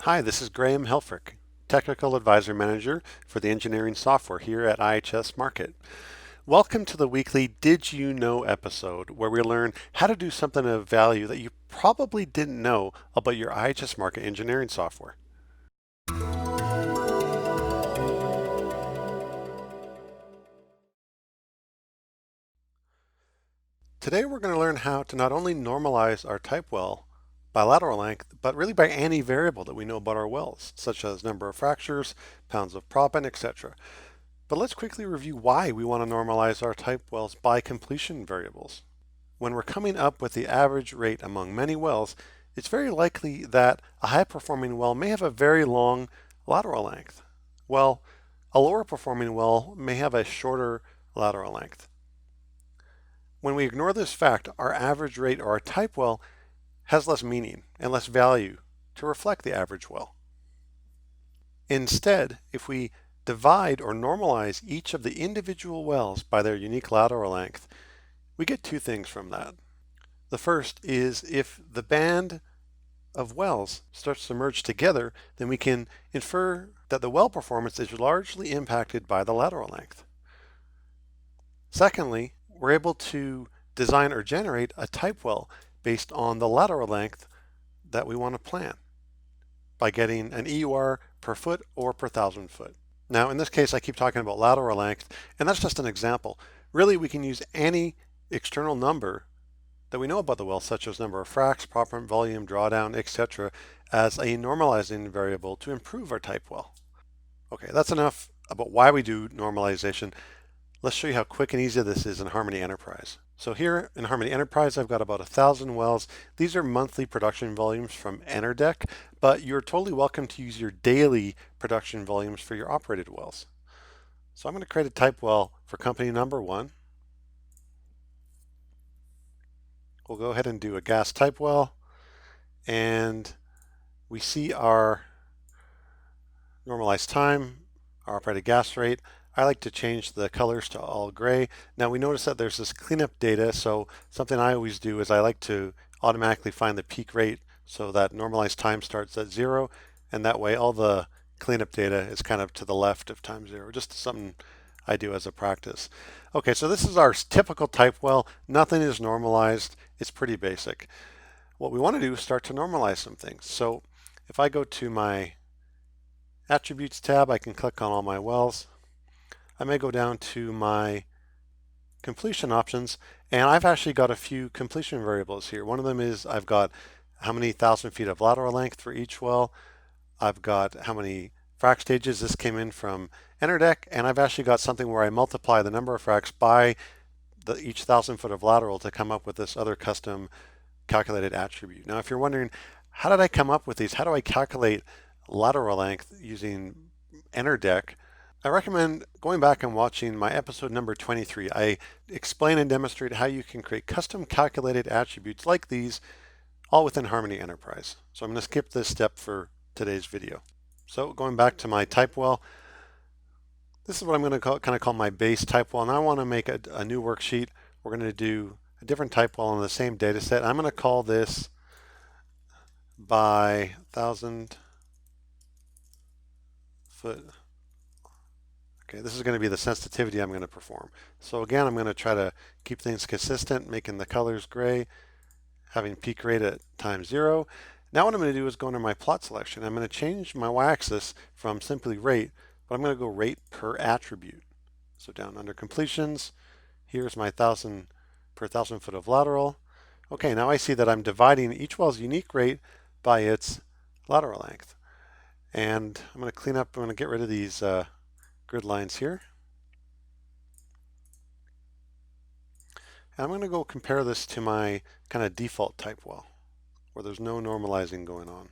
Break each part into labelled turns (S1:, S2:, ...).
S1: Hi, this is Graham Helfrich, Technical Advisor Manager for the Engineering Software here at IHS Markit. Welcome to the weekly Did You Know episode, where we learn how to do something of value that you probably didn't know about your IHS Markit engineering software. Today we're going to learn how to not only normalize our type well by lateral length, but really by any variable that we know about our wells, such as number of fractures, pounds of proppant, etc. But let's quickly review why we want to normalize our type wells by completion variables. When we're coming up with the average rate among many wells, it's very likely that a high-performing well may have a very long lateral length. Well, a lower performing well may have a shorter lateral length. When we ignore this fact, our average rate or our type well has less meaning and less value to reflect the average well. Instead, if we divide or normalize each of the individual wells by their unique lateral length, we get two things from that. The first is if the band of wells starts to merge together, then we can infer that the well performance is largely impacted by the lateral length. Secondly, we're able to design or generate a type well based on the lateral length that we want to plan by getting an EUR per foot or per 1,000 foot. Now, in this case, I keep talking about lateral length, and that's just an example. Really, we can use any external number that we know about the well, such as number of fracs, proppant volume, drawdown, etc., as a normalizing variable to improve our type well. Okay, that's enough about why we do normalization. Let's show you how quick and easy this is in Harmony Enterprise. So here in Harmony Enterprise, I've got about 1,000 wells. These are monthly production volumes from EnerDeck, but you're totally welcome to use your daily production volumes for your operated wells. So I'm going to create a type well for company number 1. We'll go ahead and do a gas type well, and we see our normalized time, our operated gas rate. I like to change the colors to all gray. Now we notice that there's this cleanup data, so something I always do is I like to automatically find the peak rate so that normalized time starts at 0, and that way all the cleanup data is kind of to the left of time 0, just something I do as a practice. Okay, so this is our typical type well. Nothing is normalized. It's pretty basic. What we want to do is start to normalize some things. So if I go to my Attributes tab, I can click on all my wells. I may go down to my completion options, and I've actually got a few completion variables here. One of them is I've got how many 1,000 feet of lateral length for each well. I've got how many frac stages. This came in from EnerDeck, and I've actually got something where I multiply the number of fracs by each 1,000 foot of lateral to come up with this other custom calculated attribute. Now, if you're wondering, how did I come up with these? How do I calculate lateral length using EnerDeck? I recommend going back and watching my episode number 23. I explain and demonstrate how you can create custom calculated attributes like these all within Harmony Enterprise. So I'm going to skip this step for today's video. So going back to my type well, this is what I'm going to kind of call my base type well. And I want to make a new worksheet. We're going to do a different type well on the same data set. I'm going to call this by 1,000 foot. Okay, this is going to be the sensitivity I'm going to perform. So again, I'm going to try to keep things consistent, making the colors gray, having peak rate at time 0. Now what I'm going to do is go under my plot selection. I'm going to change my y-axis from simply rate, but I'm going to go rate per attribute. So down under completions, here's my 1,000 per 1,000 foot of lateral. Okay, now I see that I'm dividing each well's unique rate by its lateral length. And I'm going to clean up, I'm going to get rid of these grid lines here. And I'm going to go compare this to my kind of default type well, where there's no normalizing going on.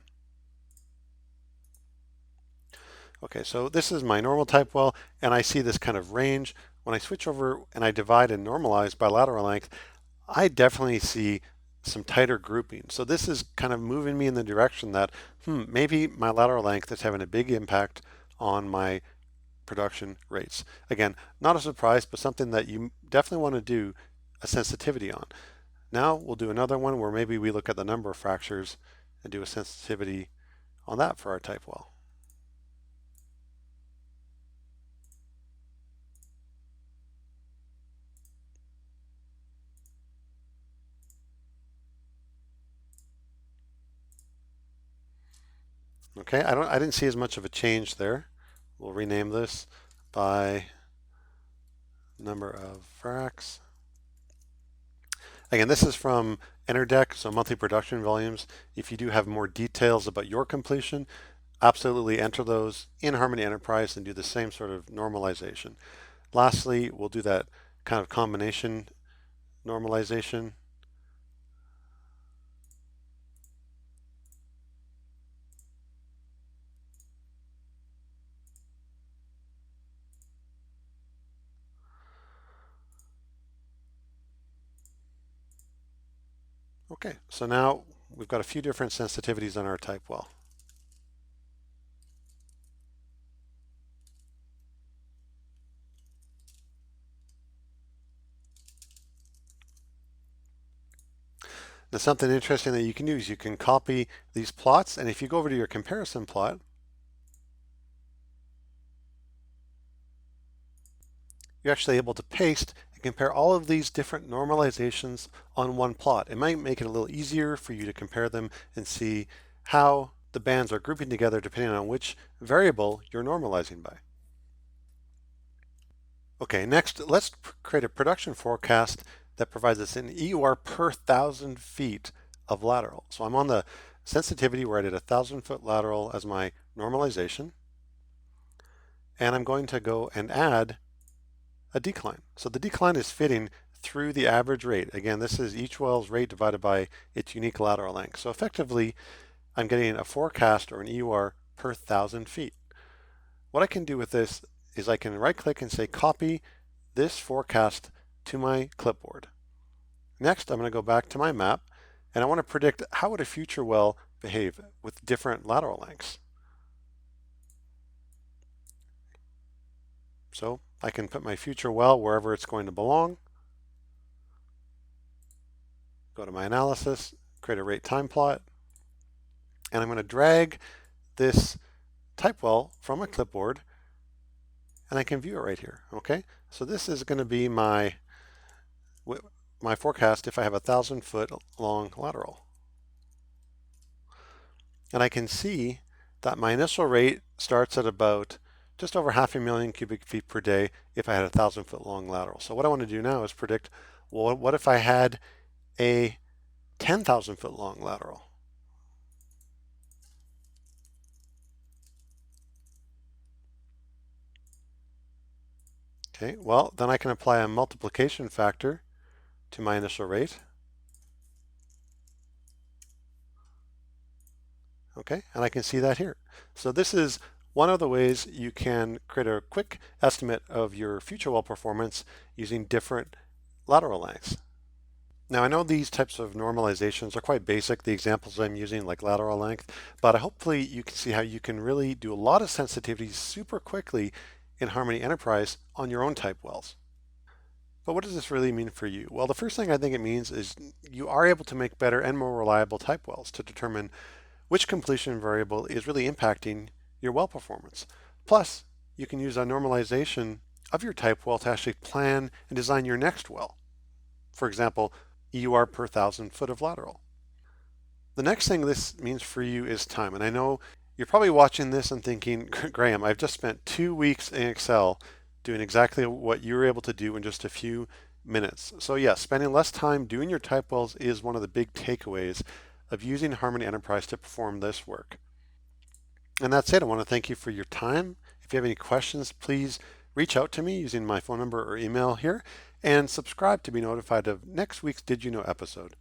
S1: Okay, so this is my normal type well, and I see this kind of range. When I switch over and I divide and normalize by lateral length, I definitely see some tighter grouping. So this is kind of moving me in the direction that, maybe my lateral length is having a big impact on my production rates. Again, not a surprise, but something that you definitely want to do a sensitivity on. Now we'll do another one where maybe we look at the number of fractures and do a sensitivity on that for our type well. Okay, I didn't see as much of a change there. We'll rename this by number of fracs. Again, this is from EnterDeck, so monthly production volumes. If you do have more details about your completion, absolutely enter those in Harmony Enterprise and do the same sort of normalization. Lastly, we'll do that kind of combination normalization. Okay, so now we've got a few different sensitivities on our type well. Now something interesting that you can do is you can copy these plots, and if you go over to your comparison plot, you're actually able to paste and compare all of these different normalizations on one plot. It might make it a little easier for you to compare them and see how the bands are grouping together depending on which variable you're normalizing by. Okay, next let's create a production forecast that provides us an EUR per 1,000 feet of lateral. So I'm on the sensitivity where I did 1,000-foot lateral as my normalization, and I'm going to go and add a decline. So the decline is fitting through the average rate. Again, this is each well's rate divided by its unique lateral length. So effectively, I'm getting a forecast or an EUR per 1,000 feet. What I can do with this is I can right click and say copy this forecast to my clipboard. Next, I'm going to go back to my map and I want to predict how would a future well behave with different lateral lengths. So I can put my future well wherever it's going to belong. Go to my analysis, create a rate time plot, and I'm going to drag this type well from a clipboard and I can view it right here. Okay, so this is going to be my forecast if I have 1,000-foot long lateral. And I can see that my initial rate starts at about just over 500,000 cubic feet per day if I had a 1,000-foot long lateral. So what I want to do now is predict, well, what if I had a 10,000-foot long lateral? Okay, well, then I can apply a multiplication factor to my initial rate. Okay, and I can see that here. So this is one of the ways you can create a quick estimate of your future well performance using different lateral lengths. Now I know these types of normalizations are quite basic, the examples I'm using like lateral length, but hopefully you can see how you can really do a lot of sensitivities super quickly in Harmony Enterprise on your own type wells. But what does this really mean for you? Well, the first thing I think it means is you are able to make better and more reliable type wells to determine which completion variable is really impacting your well performance. Plus, you can use a normalization of your type well to actually plan and design your next well. For example, EUR per 1,000 foot of lateral. The next thing this means for you is time. And I know you're probably watching this and thinking, Graham, I've just spent 2 weeks in Excel doing exactly what you were able to do in just a few minutes. So yes, spending less time doing your type wells is one of the big takeaways of using Harmony Enterprise to perform this work. And that's it. I want to thank you for your time. If you have any questions, please reach out to me using my phone number or email here and subscribe to be notified of next week's Did You Know episode.